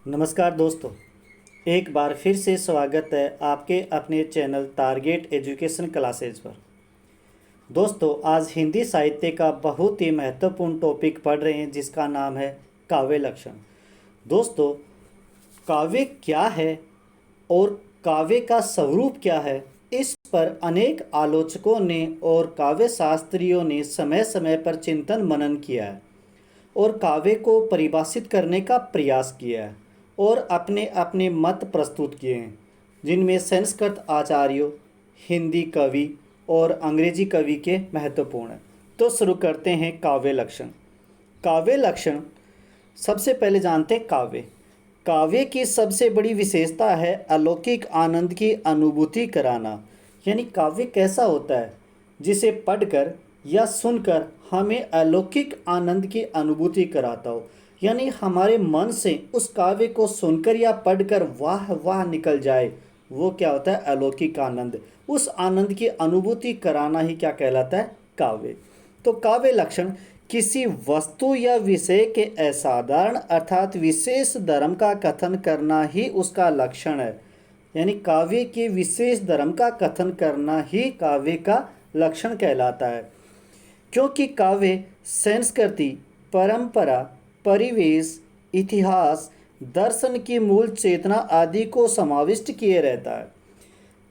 नमस्कार दोस्तों, एक बार फिर से स्वागत है आपके अपने चैनल टारगेट एजुकेशन क्लासेज पर। दोस्तों, आज हिंदी साहित्य का बहुत ही महत्वपूर्ण टॉपिक पढ़ रहे हैं जिसका नाम है काव्य लक्षण। दोस्तों, काव्य क्या है और काव्य का स्वरूप क्या है, इस पर अनेक आलोचकों ने और काव्य शास्त्रियों ने समय समय पर चिंतन मनन किया है और काव्य को परिभाषित करने का प्रयास किया है और अपने अपने मत प्रस्तुत किए हैं, जिनमें संस्कृत आचार्यों, हिंदी कवि और अंग्रेजी कवि के महत्वपूर्ण हैं। तो शुरू करते हैं काव्य लक्षण। काव्य लक्षण सबसे पहले जानते हैं काव्य। काव्य की सबसे बड़ी विशेषता है अलौकिक आनंद की अनुभूति कराना। यानी काव्य कैसा होता है जिसे पढ़कर या सुनकर हमें अलौकिक आनंद की अनुभूति कराता हो। यानी हमारे मन से उस काव्य को सुनकर या पढ़कर वाह वाह निकल जाए, वो क्या होता है? अलौकिक आनंद। उस आनंद की अनुभूति कराना ही क्या कहलाता है? काव्य। तो काव्य लक्षण किसी वस्तु या विषय के असाधारण अर्थात विशेष धर्म का कथन करना ही उसका लक्षण है। यानी काव्य के विशेष धर्म का कथन करना ही काव्य का लक्षण कहलाता है, क्योंकि काव्य संस्कृति, परंपरा, परिवेश, इतिहास, दर्शन की मूल चेतना आदि को समाविष्ट किए रहता है।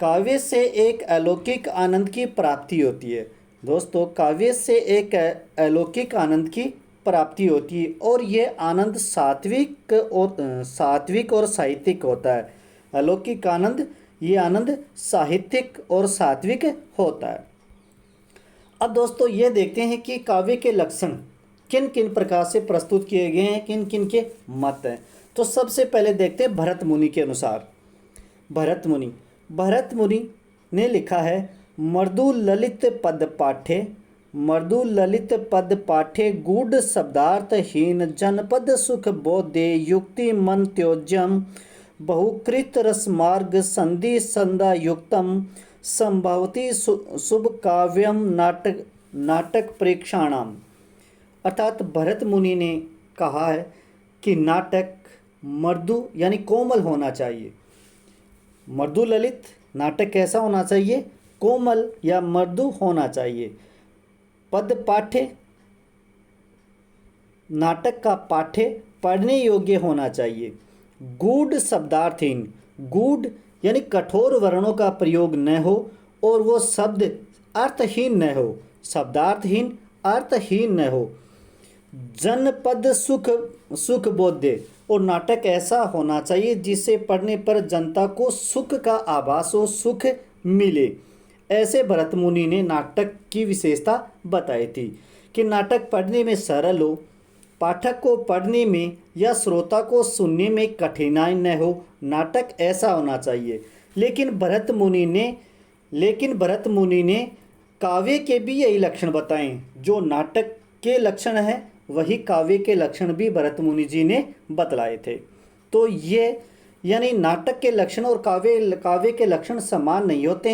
काव्य से एक अलौकिक आनंद की प्राप्ति होती है। दोस्तों, काव्य से एक अलौकिक आनंद की प्राप्ति होती है और ये आनंद सात्विक और साहित्यिक होता है। अलौकिक आनंद, ये आनंद साहित्यिक और सात्विक होता है। अब दोस्तों, ये देखते हैं कि काव्य के लक्षण किन किन प्रकार से प्रस्तुत किए गए हैं, किन किन के मत हैं। तो सबसे पहले देखते हैं भरत मुनि के अनुसार। भरत मुनि ने लिखा है, मृदु ललित पद पाठे गूढ़ शब्दार्थहीन जनपद सुख बोधे युक्ति मन त्योज्यम बहुकृत रसमार्ग संधि संधा युक्तम संभवती शुभ काव्यम नाटक प्रेक्षाणाम। अर्थात भरत मुनि ने कहा है कि नाटक मृदु यानी कोमल होना चाहिए। मृदु ललित नाटक कैसा होना चाहिए? कोमल या मृदु होना चाहिए। पद पाठ्य, नाटक का पाठ्य पढ़ने योग्य होना चाहिए। गूढ़ शब्दार्थहीन, गूढ़ यानी कठोर वर्णों का प्रयोग न हो और वो शब्द अर्थहीन न हो, शब्दार्थहीन अर्थहीन न हो। जनपद सुख बोध्य, और नाटक ऐसा होना चाहिए जिसे पढ़ने पर जनता को सुख का आभास हो, सुख मिले। ऐसे भरत मुनि ने नाटक की विशेषता बताई थी कि नाटक पढ़ने में सरल हो, पाठक को पढ़ने में या श्रोता को सुनने में कठिनाई न हो। नाटक ऐसा होना चाहिए। लेकिन भरत मुनि ने काव्य के भी यही लक्षण बताए। जो नाटक के लक्षण हैं वही काव्य के लक्षण भी भरत मुनि जी ने बतलाए थे। तो ये यानी नाटक के लक्षण और काव्य के लक्षण समान नहीं होते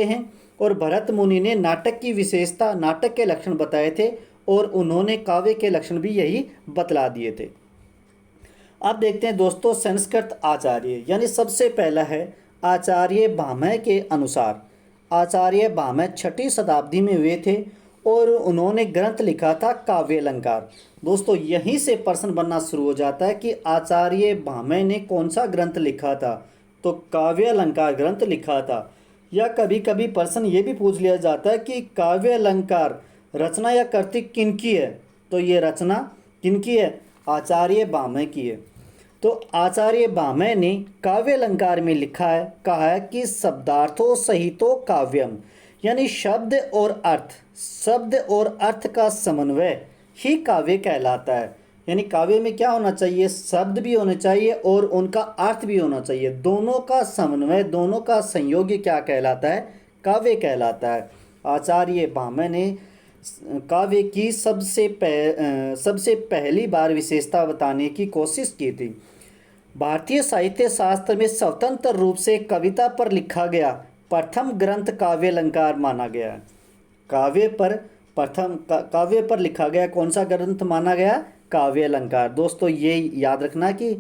हैं और भरत मुनि ने नाटक की विशेषता, नाटक के लक्षण बताए थे और उन्होंने काव्य के लक्षण भी यही बतला दिए थे। अब देखते हैं दोस्तों संस्कृत आचार्य, यानी सबसे पहला है आचार्य भामह के अनुसार। आचार्य भामह 6वीं शताब्दी में हुए थे और उन्होंने ग्रंथ लिखा था काव्य अलंकार। दोस्तों, यहीं से प्रश्न बनना शुरू हो जाता है कि आचार्य भामह ने कौन सा ग्रंथ लिखा था? तो काव्य अलंकार ग्रंथ लिखा था। या कभी कभी प्रश्न ये भी पूछ लिया जाता है कि काव्य अलंकार रचना या कृति किनकी है? तो ये रचना किनकी है? आचार्य भामह की है। तो आचार्य भामह ने काव्य अलंकार में कहा है कि शब्दार्थों सहितो काव्यम, यानी शब्द और अर्थ का समन्वय ही काव्य कहलाता है। यानी काव्य में क्या होना चाहिए? शब्द भी होने चाहिए और उनका अर्थ भी होना चाहिए। दोनों का समन्वय, दोनों का संयोग क्या कहलाता है? काव्य कहलाता है। आचार्य भामह ने काव्य की सबसे पहली बार विशेषता बताने की कोशिश की थी। भारतीय साहित्य शास्त्र में स्वतंत्र रूप से कविता पर लिखा गया प्रथम ग्रंथ काव्य अलंकार माना गया। काव्य पर लिखा गया कौन सा ग्रंथ माना गया? काव्य अलंकार। दोस्तों ये याद रखना कि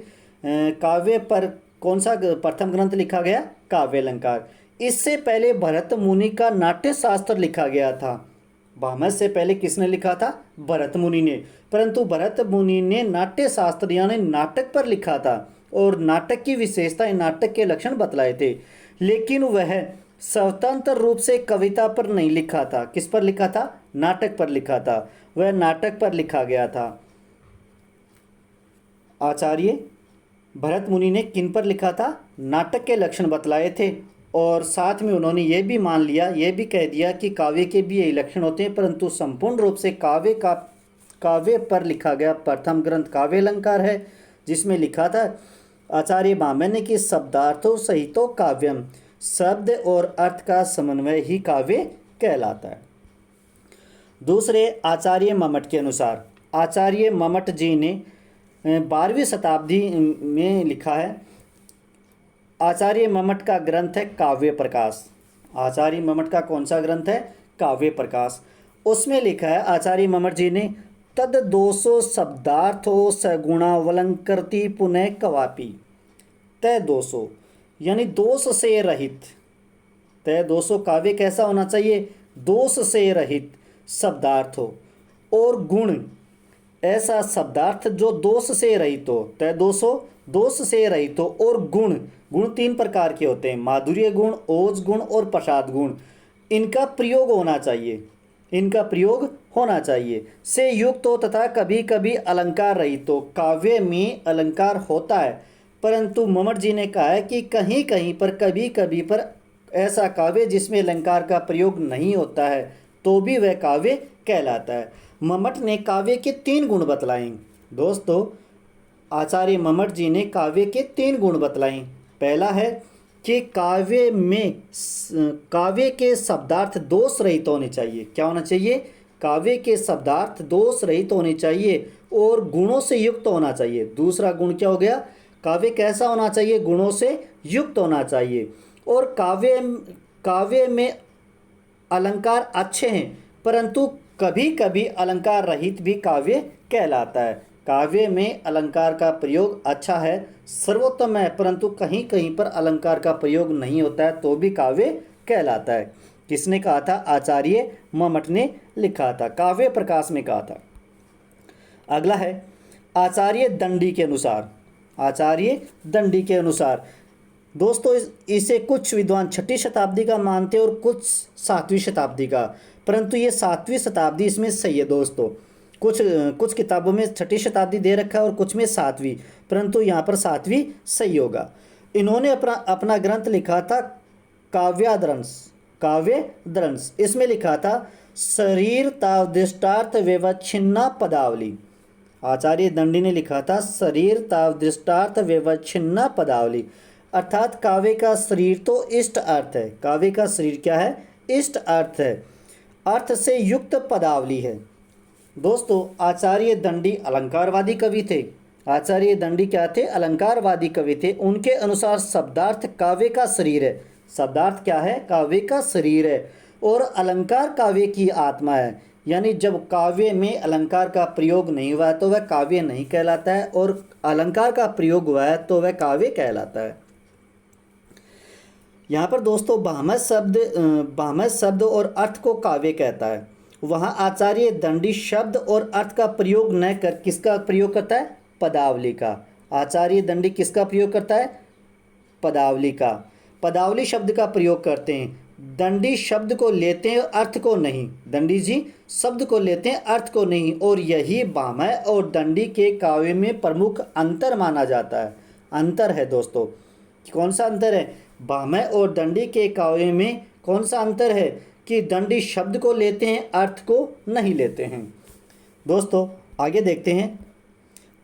काव्य पर कौन सा प्रथम ग्रंथ लिखा गया? काव्य अलंकार। इससे पहले भरत मुनि का नाट्य शास्त्र लिखा गया था। भामस से पहले किसने लिखा था? भरत मुनि ने। परंतु भरत मुनि ने नाट्य शास्त्र यानी नाटक पर लिखा था और नाटक की विशेषता, नाटक के लक्षण बतलाए थे, लेकिन वह स्वतंत्र रूप से कविता पर नहीं लिखा था। किस पर लिखा था? नाटक पर लिखा था। वह नाटक पर लिखा गया था। आचार्य भरत मुनि ने किन पर लिखा था? नाटक के लक्षण बतलाए थे और साथ में उन्होंने ये भी मान लिया, ये भी कह दिया कि काव्य के भी यही लक्षण होते हैं, परंतु संपूर्ण रूप से काव्य पर लिखा गया प्रथम ग्रंथ काव्य अलंकार है, जिसमें लिखा था आचार्य भामह ने कि शब्दार्थों सहितो काव्यम, शब्द और अर्थ का समन्वय ही काव्य कहलाता है। दूसरे आचार्य मम्मट के अनुसार, आचार्य मम्मट जी ने 12वीं शताब्दी में लिखा है। आचार्य मम्मट का ग्रंथ है काव्य प्रकाश। आचार्य मम्मट का कौन सा ग्रंथ है? काव्य प्रकाश। उसमें लिखा है आचार्य मम्मट जी ने, तद दोषो शब्दार्थो सगुणावलंकृति पुनः कवापि। तय दोषो यानी दोष से रहित। तय दोषो काव्य कैसा होना चाहिए? दोष से रहित शब्दार्थ हो और गुण, ऐसा शब्दार्थ जो दोष से रहित हो। तय दोषो दोष से रहित हो और गुण, गुण 3 प्रकार के होते हैं, माधुर्य गुण, ओज गुण और प्रसाद गुण। इनका प्रयोग होना चाहिए, इनका प्रयोग होना चाहिए। से युक्त हो तथा कभी कभी अलंकार रहित हो। काव्य में अलंकार होता है, परंतु मम्मट जी ने कहा है कि कहीं कहीं पर, कभी कभी पर ऐसा काव्य जिसमें अलंकार का प्रयोग नहीं होता है तो भी वह काव्य कहलाता है। मम्मट ने काव्य के 3 गुण बतलाए। दोस्तों आचार्य मम्मट जी ने काव्य के 3 गुण बतलाए। पहला है कि काव्य के शब्दार्थ दोष रहित होने चाहिए। क्या होना चाहिए? काव्य के शब्दार्थ दोष रहित होने चाहिए और गुणों से युक्त होना चाहिए। दूसरा गुण क्या हो गया? काव्य कैसा होना चाहिए? गुणों से युक्त होना चाहिए। और काव्य में अलंकार अच्छे हैं, परंतु कभी कभी अलंकार रहित भी काव्य कहलाता है। काव्य में अलंकार का प्रयोग अच्छा है, सर्वोत्तम है, परंतु कहीं कहीं पर अलंकार का प्रयोग नहीं होता है तो भी काव्य कहलाता है। किसने कहा था? आचार्य मम्मट ने लिखा था, काव्य प्रकाश में कहा था। अगला है आचार्य दंडी के अनुसार। आचार्य दंडी के अनुसार दोस्तों इसे कुछ विद्वान 6वीं शताब्दी का मानते हैं और कुछ 7वीं शताब्दी का, परंतु ये 7वीं शताब्दी इसमें सही है। दोस्तों कुछ किताबों में 6वीं शताब्दी दे रखा है और कुछ में 7वीं, परंतु यहाँ पर 7वीं सही होगा। इन्होंने अपना ग्रंथ लिखा था काव्यदंश। इसमें लिखा था शरीर तावदृष्टार्थ व्यवच्छिन्ना पदावली। आचार्य दंडी ने लिखा था शरीर तावदृष्टार्थ व्यवच्छिन्ना पदावली, अर्थात काव्य का शरीर तो इष्ट अर्थ है। काव्य का शरीर क्या है? इष्ट अर्थ है, अर्थ से युक्त पदावली है। दोस्तों आचार्य दंडी अलंकारवादी कवि थे। आचार्य दंडी क्या थे? अलंकारवादी कवि थे। उनके अनुसार शब्दार्थ काव्य का शरीर है। शब्दार्थ क्या है? काव्य का शरीर है और अलंकार काव्य की आत्मा है। यानी जब काव्य में अलंकार का प्रयोग नहीं हुआ है तो वह काव्य नहीं कहलाता है, और अलंकार का प्रयोग हुआ है तो वह काव्य कहलाता है। यहाँ पर दोस्तों भामह शब्द और अर्थ को काव्य कहता है। वहाँ आचार्य दंडी शब्द और अर्थ का प्रयोग न कर किसका प्रयोग करता है? पदावली का। आचार्य दंडी किसका प्रयोग करता है? पदावली का। पदावली शब्द का प्रयोग करते हैं। दंडी शब्द को लेते हैं अर्थ को नहीं। दंडी जी शब्द को लेते हैं अर्थ को नहीं, और यही भामह और दंडी के काव्य में प्रमुख अंतर माना जाता है। अंतर है दोस्तों, कौन सा अंतर है? भामह और दंडी के काव्य में कौन सा अंतर है कि दंडी शब्द को लेते हैं अर्थ को नहीं लेते हैं। दोस्तों आगे देखते हैं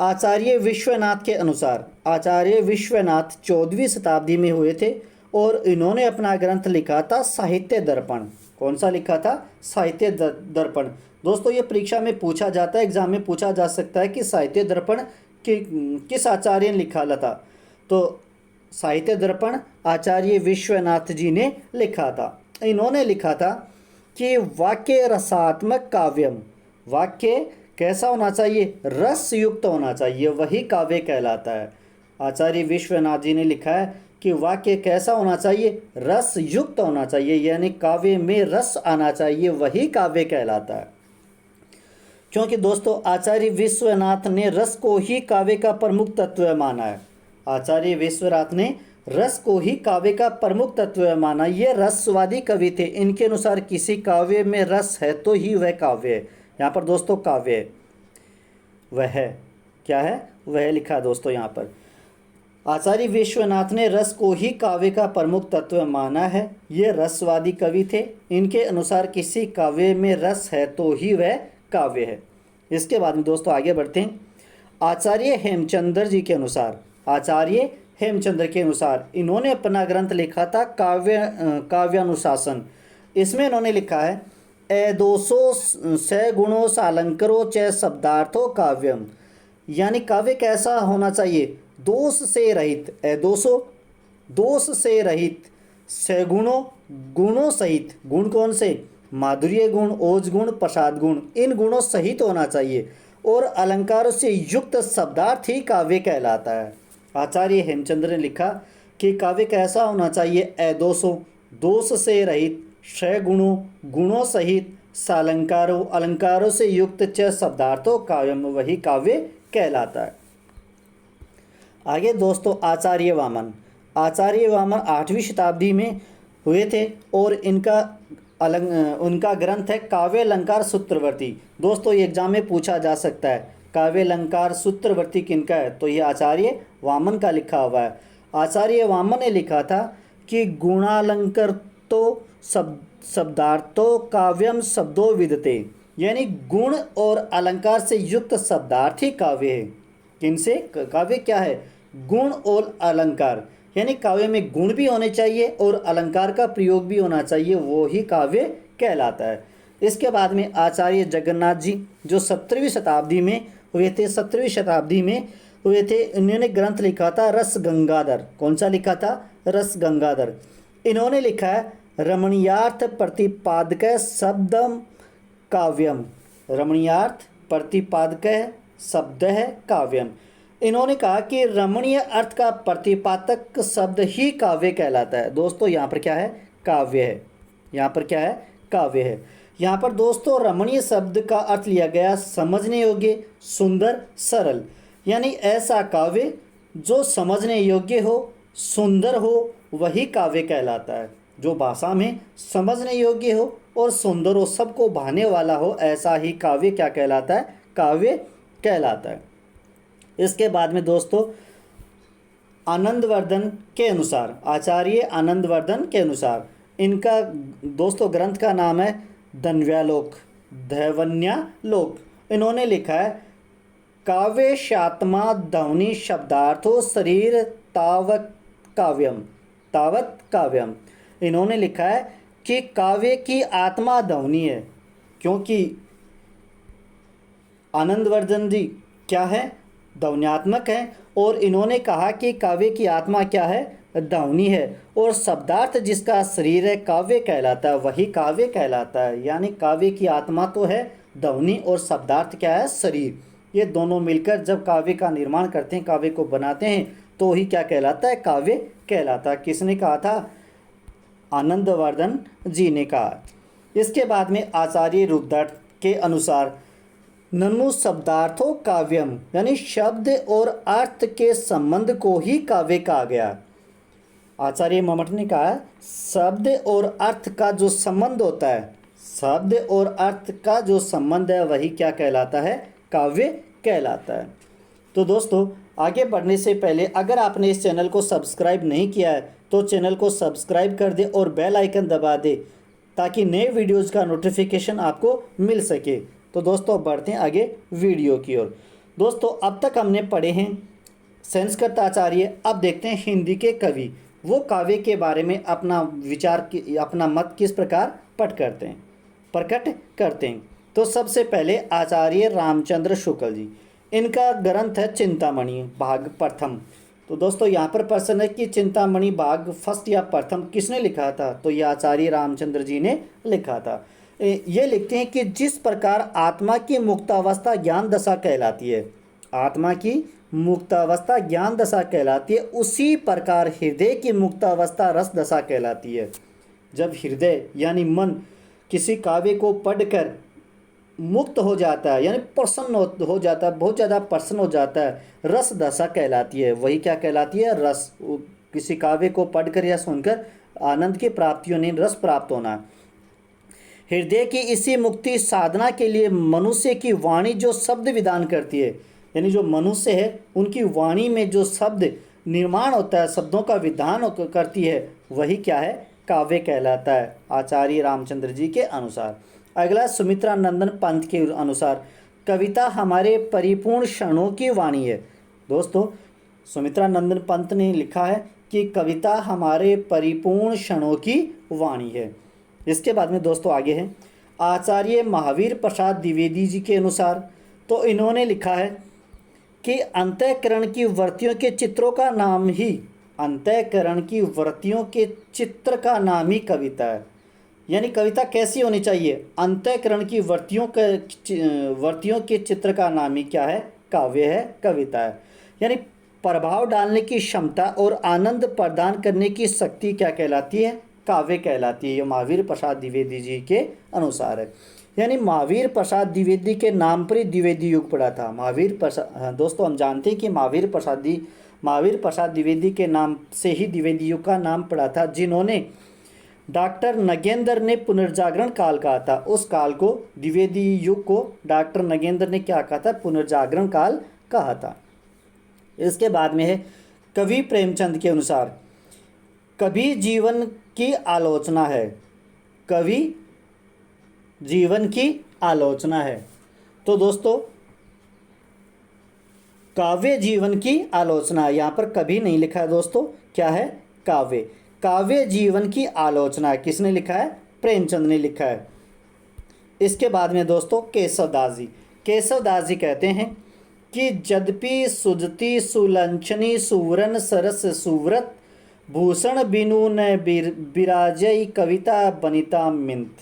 आचार्य विश्वनाथ के अनुसार। आचार्य विश्वनाथ 14वीं शताब्दी में हुए थे और इन्होंने अपना ग्रंथ लिखा था साहित्य दर्पण। कौन सा लिखा था? साहित्य दर्पण। दोस्तों ये परीक्षा में पूछा जाता है, एग्जाम में पूछा जा सकता है कि साहित्य दर्पण किस आचार्य ने लिखा था। तो साहित्य दर्पण आचार्य विश्वनाथ जी ने लिखा था। इन्होंने लिखा था कि वाक्य रसात्मक काव्यम, वाक्य कैसा होना चाहिए? रस युक्त होना चाहिए, वही काव्य कहलाता है। आचार्य विश्वनाथ जी ने लिखा है कि वाक्य कैसा होना चाहिए? रस युक्त होना चाहिए, यानी काव्य में रस आना चाहिए, वही काव्य कहलाता है। क्योंकि दोस्तों आचार्य विश्वनाथ ने रस को ही काव्य का प्रमुख तत्व माना है। आचार्य विश्वनाथ ने रस को ही काव्य का प्रमुख तत्व माना। ये रसवादी कवि थे। इनके अनुसार किसी काव्य में रस है तो ही वह काव्य है। यहाँ पर दोस्तों काव्य है, वह क्या है? वह लिखा दोस्तों यहाँ पर। आचार्य विश्वनाथ ने रस को ही काव्य का प्रमुख तत्व माना है। ये रसवादी कवि थे। इनके अनुसार किसी काव्य में रस है तो ही वह काव्य है। इसके बाद में दोस्तों आगे बढ़ते हैं। आचार्य हेमचंद्र जी के अनुसार, आचार्य हेमचंद्र के अनुसार इन्होंने अपना ग्रंथ लिखा था काव्यानुशासन। इसमें इन्होंने लिखा है एदोसो सगुणों सालंकरो च शब्दार्थो काव्यम, यानी काव्य कैसा होना चाहिए? दोष से रहित, एदोसो दोष से रहित, सगुणों गुणों सहित, गुण कौन से? माधुर्य गुण, ओज गुण, प्रसाद गुण, इन गुणों सहित होना चाहिए, और अलंकारों से युक्त शब्दार्थ ही काव्य कहलाता है। आचार्य हेमचंद्र ने लिखा कि काव्य कैसा होना चाहिए? एदोषो दोष से रहित, सगुणों गुणों सहित, सालंकारों अलंकारों से युक्त, च शब्दार्थों काव्यम, वही काव्य कहलाता है। आगे दोस्तों आचार्य वामन, आचार्य वामन 8वीं शताब्दी में हुए थे और उनका ग्रंथ है काव्य अलंकार सूत्रवर्ती। दोस्तों ये एग्जाम में पूछा जा सकता है काव्य अलंकार सूत्रवर्ती किनका है? तो ये आचार्य वामन का लिखा हुआ है। आचार्य वामन ने लिखा था कि गुणालंकार तो शब्दार्थो काव्यम शब्दों विदते, यानी गुण और अलंकार से युक्त शब्दार्थ ही काव्य है। किनसे? काव्य क्या है? गुण और अलंकार, यानी काव्य में गुण भी होने चाहिए और अलंकार का प्रयोग भी होना चाहिए, वो ही काव्य कहलाता है। इसके बाद में आचार्य जगन्नाथ जी जो 17वीं शताब्दी में हुए थे, 17वीं शताब्दी में हुए थे, इन्होंने ग्रंथ लिखा था रस गंगाधर। कौन सा लिखा था? रस गंगाधर। इन्होंने लिखा है रमणीयार्थ प्रतिपादक शब्दम काव्यम, रमणीयार्थ प्रतिपादक शब्द है काव्यम। इन्होंने कहा कि रमणीय अर्थ का प्रतिपादक शब्द ही काव्य कहलाता है। दोस्तों यहाँ पर क्या है? काव्य है। यहाँ पर क्या है? काव्य है। यहाँ पर दोस्तों रमणीय शब्द का अर्थ लिया गया समझने योग्य, सुंदर, सरल, यानी ऐसा काव्य जो समझने योग्य हो, सुंदर हो, वही काव्य कहलाता है। जो भाषा में समझने योग्य हो और सुंदर हो, सबको भाने वाला हो, ऐसा ही काव्य क्या कहलाता है? काव्य कहलाता है। इसके बाद में दोस्तों आनंदवर्धन के अनुसार, आचार्य आनंदवर्धन के अनुसार इनका दोस्तों ग्रंथ का नाम है धन्यालोक, दैवन्यालोक। इन्होंने लिखा है काव्यशात्मा ध्वनि शब्दार्थो शरीर तावत काव्यम, तावत काव्यम। इन्होंने लिखा है कि काव्य की आत्मा ध्वनि है, क्योंकि आनंदवर्धन जी क्या है? ध्वन्यात्मक है। और इन्होंने कहा कि काव्य की आत्मा क्या है? ध्वनि है, और शब्दार्थ जिसका शरीर है काव्य कहलाता है, वही काव्य कहलाता है। यानी काव्य की आत्मा तो है ध्वनि और शब्दार्थ क्या है? शरीर। ये दोनों मिलकर जब काव्य का निर्माण करते हैं, काव्य को बनाते हैं, तो ही क्या कहलाता है? काव्य कहलाता है। किसने कहा था? आनंदवर्धन जी ने कहा। इसके बाद में आचार्य रुद्रट के अनुसार ननु शब्दार्थो काव्यम, यानी शब्द और अर्थ के संबंध को ही काव्य कहा गया। आचार्य ममट ने कहा शब्द और अर्थ का जो संबंध होता है, शब्द और अर्थ का जो संबंध है, वही क्या कहलाता है? काव्य कहलाता है। तो दोस्तों आगे बढ़ने से पहले अगर आपने इस चैनल को सब्सक्राइब नहीं किया है तो चैनल को सब्सक्राइब कर दे और बेल आइकन दबा दे, ताकि नए वीडियोज़ का नोटिफिकेशन आपको मिल सके। तो दोस्तों बढ़ते हैं आगे वीडियो की ओर। दोस्तों अब तक हमने पढ़े हैं संस्कृत आचार्य, अब देखते हैं हिंदी के कवि, वो काव्य के बारे में अपना विचार, अपना मत किस प्रकार प्रकट करते हैं। तो सबसे पहले आचार्य रामचंद्र शुक्ल जी, इनका ग्रंथ है चिंतामणि भाग प्रथम। तो दोस्तों यहाँ पर प्रश्न है कि चिंतामणि भाग फर्स्ट या प्रथम किसने लिखा था? तो यह आचार्य रामचंद्र जी ने लिखा था। ये लिखते हैं कि जिस प्रकार आत्मा की मुक्तावस्था ज्ञान दशा कहलाती है, आत्मा की मुक्तावस्था ज्ञान दशा कहलाती है, उसी प्रकार हृदय की मुक्तावस्था रस दशा कहलाती है। जब हृदय यानी मन किसी काव्य को पढ़कर मुक्त हो जाता है, यानी प्रसन्न हो जाता है, बहुत ज़्यादा प्रसन्न हो जाता है, रस दशा कहलाती है। वही क्या कहलाती है? रस। किसी काव्य को पढ़कर या सुनकर आनंद की प्राप्ति होनी, रस प्राप्त होना। हृदय की इसी मुक्ति साधना के लिए मनुष्य की वाणी जो शब्द विधान करती है, यानी जो मनुष्य है उनकी वाणी में जो शब्द निर्माण होता है, शब्दों का विधान करती है, वही क्या है? काव्य कहलाता है, आचार्य रामचंद्र जी के अनुसार। अगला सुमित्रा नंदन पंत के अनुसार कविता हमारे परिपूर्ण क्षणों की वाणी है। दोस्तों, सुमित्रा नंदन पंत ने लिखा है कि कविता हमारे परिपूर्ण क्षणों की वाणी है। इसके बाद में दोस्तों आगे हैं आचार्य महावीर प्रसाद द्विवेदी जी के अनुसार, तो इन्होंने लिखा है कि अंतःकरण की वृत्तियों के चित्रों का नाम ही, अंतःकरण की वृत्तियों के चित्र का नाम ही कविता है। यानी कविता कैसी होनी चाहिए? अंतःकरण की वृत्तियों के चित्र का नाम ही क्या है? काव्य है, कविता है। यानी प्रभाव डालने की क्षमता और आनंद प्रदान करने की शक्ति क्या कहलाती है? काव्य कहलाती है। ये महावीर प्रसाद द्विवेदी जी के अनुसार है। यानी महावीर प्रसाद द्विवेदी के नाम पर ही द्विवेदी युग पड़ा था। महावीर प्रसाद, दोस्तों हम जानते हैं कि महावीर प्रसाद द्विवेदी के नाम से ही द्विवेदी युग का नाम पड़ा था, जिन्होंने डॉक्टर नगेंद्र ने पुनर्जागरण काल कहा था। उस काल को, द्विवेदी युग को डॉक्टर नगेंद्र ने क्या कहा था? पुनर्जागरण काल कहा था। इसके बाद में है कवि प्रेमचंद के अनुसार कवि जीवन की आलोचना है, कवि जीवन की आलोचना है। तो दोस्तों काव्य जीवन की आलोचना, यहाँ पर कभी नहीं लिखा है दोस्तों, क्या है? काव्य। काव्य जीवन की आलोचना किसने लिखा है? प्रेमचंद ने लिखा है। इसके बाद में दोस्तों केशव दास जी कहते हैं कि यद्यपि सुजती सुलंछनी सुवरन सरस सुव्रत भूषण बिनु न बिराजई कविता बनिता मिंत।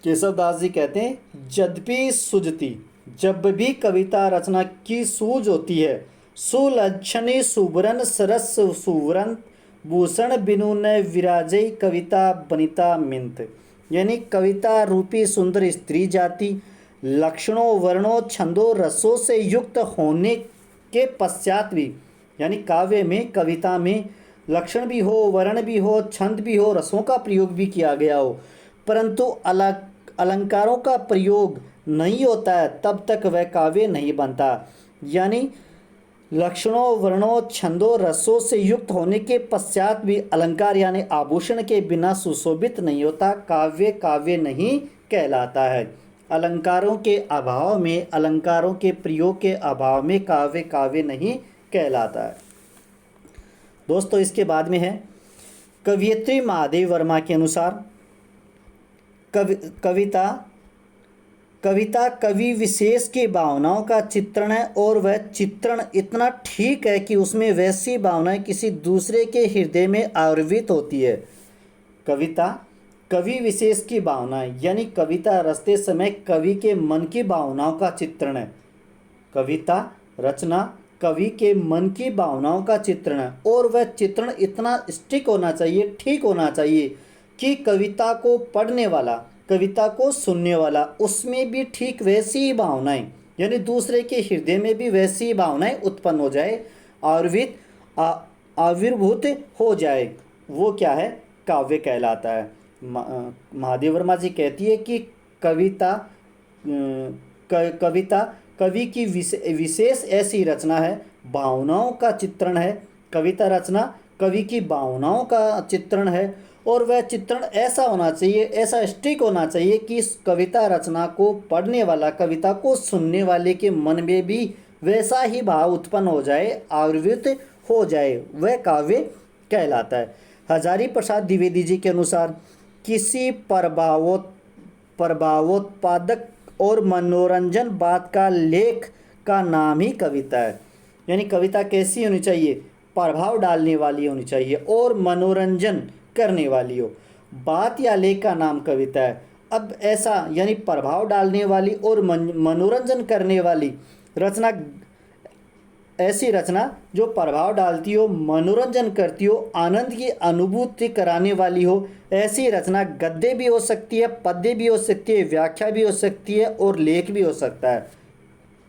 केशव दास जी कहते हैं यद्यपि सुजती, जब भी कविता रचना की सूझ होती है, सुलक्षणी सुवरन सरस सुवरन भूषण बिनु न विराजई कविता बनिता मिंत। यानी कविता रूपी सुंदर स्त्री जाति लक्षणों वर्णों छंदों रसों से युक्त होने के पश्चात भी, यानी काव्य में, कविता में लक्षण भी हो, वर्ण भी हो, छंद भी हो, रसों का प्रयोग भी किया गया हो, परंतु अलंकारों का प्रयोग नहीं होता है, तब तक वह काव्य नहीं बनता। यानी लक्षणों वर्णों छंदों रसों से युक्त होने के पश्चात भी अलंकार यानी आभूषण के बिना सुशोभित नहीं होता, काव्य काव्य नहीं कहलाता है। अलंकारों के अभाव में, अलंकारों के प्रयोग के अभाव में काव्य काव्य नहीं कहलाता है। दोस्तों इसके बाद में है कवयित्री महादेव वर्मा के अनुसार कविता कवि विशेष की भावनाओं का चित्रण है, और वह चित्रण इतना ठीक है कि उसमें वैसी भावनाएं किसी दूसरे के हृदय में आविर्भूत होती है। कविता कवि विशेष की भावनाएं, यानी कविता रचते समय कवि के मन की भावनाओं का चित्रण है। कविता रचना कवि के मन की भावनाओं का चित्रण है, और वह चित्रण इतना स्टिक होना चाहिए, ठीक होना चाहिए कि कविता को पढ़ने वाला, कविता को सुनने वाला, उसमें भी ठीक वैसी ही भावनाएं, यानी दूसरे के हृदय में भी वैसी ही भावनाएं उत्पन्न हो जाए, आविर्भूत हो जाए, वो क्या है? काव्य कहलाता है। महादेव वर्मा जी कहती है कि कविता कवि की विशेष ऐसी रचना है, भावनाओं का चित्रण है। कविता रचना कवि की भावनाओं का चित्रण है, और वह चित्रण ऐसा होना चाहिए, ऐसा स्टिक होना चाहिए कि इस कविता रचना को पढ़ने वाला, कविता को सुनने वाले के मन में भी वैसा ही भाव उत्पन्न हो जाए, आविर्भूत हो जाए, वह काव्य कहलाता है। हजारी प्रसाद द्विवेदी जी के अनुसार किसी प्रभावोत्पादक और मनोरंजन बात का लेख का नाम ही कविता है। यानी कविता कैसी होनी चाहिए? प्रभाव डालने वाली होनी चाहिए और मनोरंजन करने वाली हो। बात या लेख का नाम कविता है। अब ऐसा यानी प्रभाव डालने वाली और मनोरंजन करने वाली रचना, ऐसी रचना जो प्रभाव डालती हो, मनोरंजन करती हो, आनंद की अनुभूति कराने वाली हो, ऐसी रचना गद्य भी हो सकती है, पद्य भी हो सकती है, व्याख्या भी हो सकती है और लेख भी हो सकता है।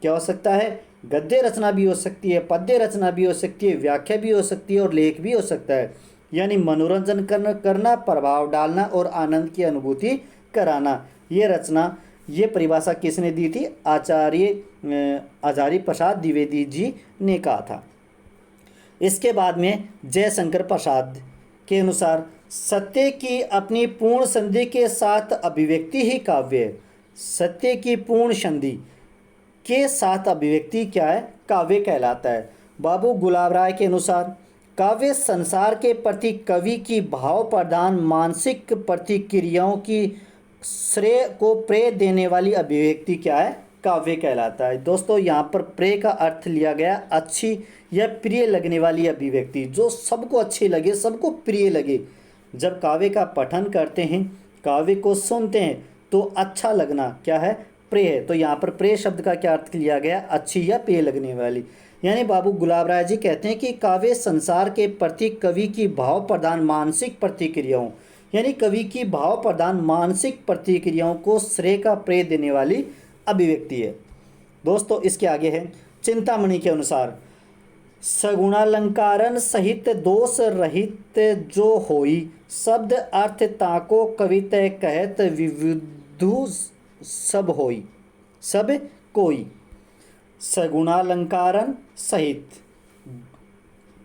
क्या हो सकता है? गद्य रचना भी हो सकती है, पद्य रचना भी हो सकती है, व्याख्या भी हो सकती है और लेख भी हो सकता है। यानी मनोरंजन करना, प्रभाव डालना और आनंद की अनुभूति कराना। ये रचना, ये परिभाषा किसने दी थी? आचार्य प्रसाद द्विवेदी जी ने कहा था। इसके बाद में जयशंकर प्रसाद के अनुसार सत्य की अपनी पूर्ण संधि के साथ अभिव्यक्ति ही काव्य है। सत्य की पूर्ण संधि के साथ अभिव्यक्ति क्या है? काव्य कहलाता है। बाबू गुलाब राय के अनुसार काव्य संसार के प्रति कवि की भाव प्रधान मानसिक प्रतिक्रियाओं की श्रेय को प्रेय देने वाली अभिव्यक्ति क्या है? काव्य कहलाता है। दोस्तों यहाँ पर प्रेय का अर्थ लिया गया अच्छी या प्रिय लगने वाली अभिव्यक्ति, जो सबको अच्छी लगे, सबको प्रिय लगे। जब काव्य का पठन करते हैं, काव्य को सुनते हैं तो अच्छा लगना क्या है? प्रिय है। तो यहाँ पर प्रिय शब्द का क्या अर्थ लिया गया? अच्छी या प्रिय लगने वाली। यानी बाबू गुलाब राय जी कहते हैं कि काव्य संसार के प्रति कवि की भाव प्रधान मानसिक प्रतिक्रियाओं, यानी कवि की भाव प्रधान मानसिक प्रतिक्रियाओं को श्रेय का प्रेय देने वाली अभिव्यक्ति है। दोस्तों इसके आगे है चिंतामणि के अनुसार सगुणालंकारन सहित दोष रहित जो होई, शब्द अर्थ ताको कवित कहत विविधु सब होई, सब कोई। सगुणालंकारन सहित,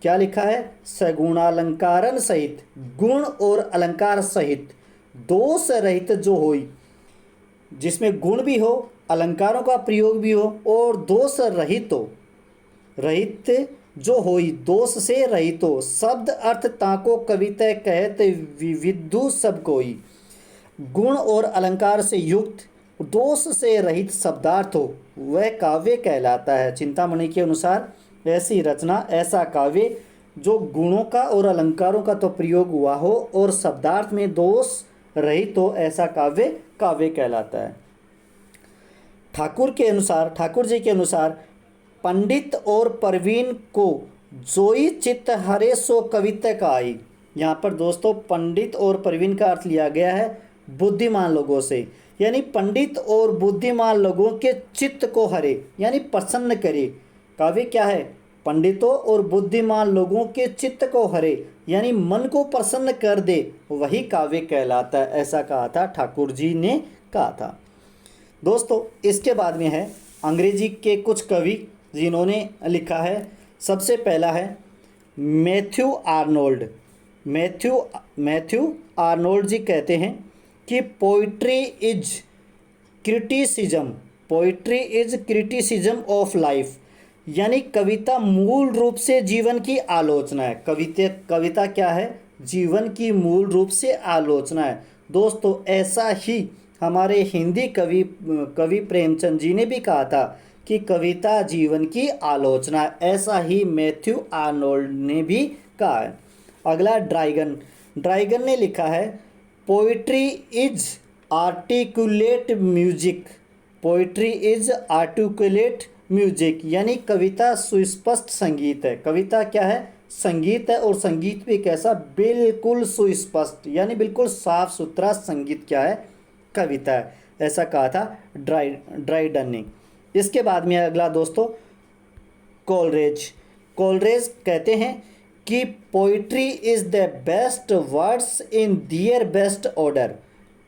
क्या लिखा है? सगुणालंकारन सहित, गुण और अलंकार सहित, दोष रहित जो होई, जिसमें गुण भी हो, अलंकारों का प्रयोग भी हो और दोष रहित हो, रहित जो होई, दोष से रहित हो, शब्द अर्थ ताको कविता कहत विविधु सब कोई। गुण और अलंकार से युक्त, दोष से रहित शब्दार्थ हो, वह काव्य कहलाता है। चिंतामणि के अनुसार ऐसी रचना, ऐसा काव्य जो गुणों का और अलंकारों का तो प्रयोग हुआ हो और शब्दार्थ में दोष रहित हो, ऐसा काव्य काव्य कहलाता है। ठाकुर जी के अनुसार पंडित और प्रवीण को जोई चित्त हरे सो कविता का आई। यहाँ पर दोस्तों पंडित और प्रवीण का अर्थ लिया गया है बुद्धिमान लोगों से, यानी पंडित और बुद्धिमान लोगों के चित्त को हरे यानी प्रसन्न करे। काव्य क्या है? पंडितों और बुद्धिमान लोगों के चित्त को हरे यानी मन को प्रसन्न कर दे, वही काव्य कहलाता है। ऐसा कहा था, ठाकुर जी ने कहा था। दोस्तों इसके बाद में है अंग्रेजी के कुछ कवि जिन्होंने लिखा है। सबसे पहला है मैथ्यू आर्नोल्ड। मैथ्यू आर्नोल्ड जी कहते हैं कि poetry is criticism of life, यानी कविता मूल रूप से जीवन की आलोचना है। कविता क्या है? जीवन की मूल रूप से आलोचना है। दोस्तों ऐसा ही हमारे हिंदी कवि प्रेमचंद जी ने भी कहा था कि कविता जीवन की आलोचना है। ऐसा ही मैथ्यू आर्नोल्ड ने भी कहा है। अगला ड्राइगन ने लिखा है पोइट्री इज आर्टिकुलेट म्यूजिक, यानी कविता सुस्पष्ट संगीत है। कविता क्या है? संगीत है, और संगीत भी कैसा? बिल्कुल सुस्पष्ट, यानी बिल्कुल साफ सुथरा संगीत क्या है? कविता है। ऐसा कहा था ड्राइडन ने। इसके बाद में अगला दोस्तों कोलरेज कहते हैं कि poetry is the best words in their best order.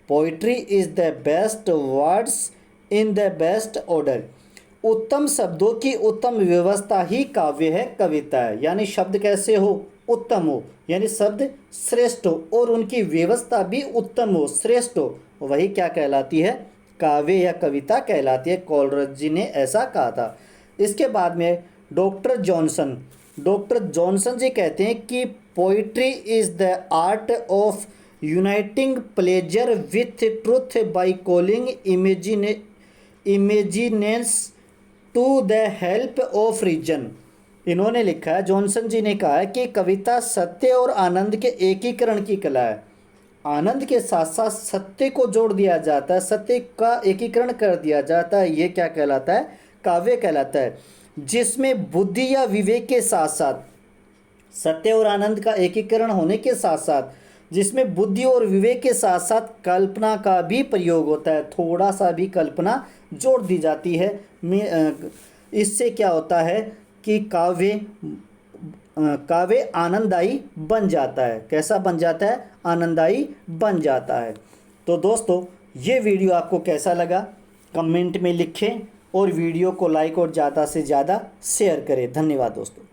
Poetry is the best words in the best order. उत्तम शब्दों की उत्तम व्यवस्था ही काव्य है, कविता है। यानी शब्द कैसे हो? उत्तम हो, यानी शब्द श्रेष्ठ हो और उनकी व्यवस्था भी उत्तम हो, श्रेष्ठ हो, वही क्या कहलाती है? काव्य या कविता कहलाती है। कोलरेज जी ने ऐसा कहा था। इसके बाद में डॉक्टर जॉनसन जी कहते हैं कि poetry is the art of uniting pleasure with truth by calling imagination to the help of reason. इन्होंने लिखा है, जॉनसन जी ने कहा है कि कविता सत्य और आनंद के एकीकरण की कला है। आनंद के साथ साथ सत्य को जोड़ दिया जाता है, सत्य का एकीकरण कर दिया जाता है, ये क्या कहलाता है? काव्य कहलाता है। जिसमें बुद्धि या विवेक के साथ साथ सत्य और आनंद का एकीकरण होने के साथ साथ जिसमें बुद्धि और विवेक के साथ साथ कल्पना का भी प्रयोग होता है, थोड़ा सा भी कल्पना जोड़ दी जाती है। इससे क्या होता है कि काव्य आनंददायी बन जाता है। कैसा बन जाता है? आनंददायी बन जाता है। तो दोस्तों, ये वीडियो आपको कैसा लगा कमेंट में लिखें और वीडियो को लाइक और ज़्यादा से ज़्यादा शेयर करें। धन्यवाद दोस्तों।